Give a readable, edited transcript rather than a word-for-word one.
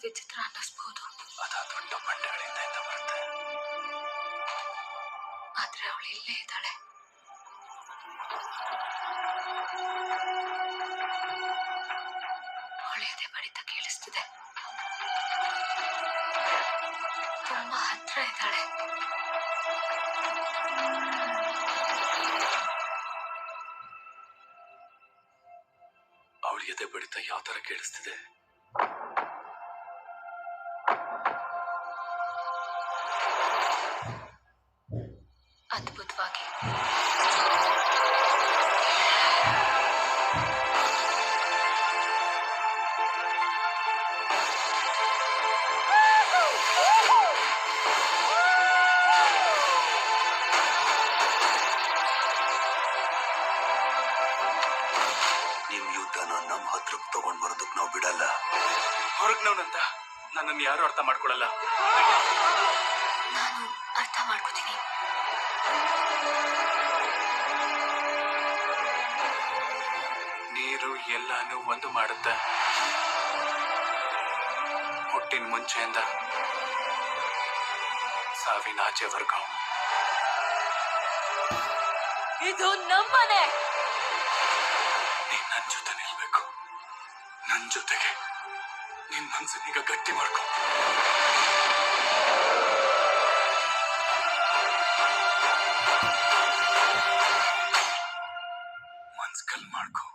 ವಿಚಿತ್ರ ಅನ್ನಿಸ್ಬೋದು. ಅದ ದೊಡ್ಡ ಬಂಡೆಗಳಿಂದ ಬರುತ್ತೆ. ಆದ್ರೆ ಅವಳು ಇಲ್ಲೇ ಇದ್ದಾಳೆ. ಅವಳು ಎದೆ ಬಡಿತ ಕೇಳಿಸ್ತಿದೆ. ತುಂಬಾ ಹತ್ರ ಇದ್ದಾಳೆ. ಅವಳ ಎದೆ ಬಡಿತ ಯಾವ ತರ ಕೇಳಿಸ್ತಿದೆ? ಅದ್ಭುತವಾಗಿ. ನಿಮ್ ಯುದ್ಧನ ನಮ್ಮ ಹತ್ರಕ್ಕೆ ತಗೊಂಡ್ ಬರೋದಕ್ ನಾವು ಬಿಡಲ್ಲ. ಹೊರಗ್ನವನಂತ ನನ್ನನ್ನು ಯಾರು ಅರ್ಥ ಮಾಡ್ಕೊಳಲ್ಲ. ನಾನು ಅರ್ಥ ಮಾಡ್ಕೋತೀನಿ. ನೀರು ಎಲ್ಲಾನು ಒಂದು ಮಾಡುತ್ತೆ. ಹುಟ್ಟಿನ ಮುಂಚೆಯಿಂದ ಸಾವಿನ ಆಚೆವರೆಗೂ. ಇದು ನಮ್ಮನೆ. ನೀನ್ ನನ್ ಜೊತೆ ನಿಲ್ಬೇಕು. ನನ್ ಜೊತೆಗೆ ನಿನ್ ಮನ್ಸನ್ನೀಗ ಗಟ್ಟಿ ಮಾಡ್ಕೊ. ಮನ್ಸ್ಕಲ್ ಮಾಡ್ಕೊ.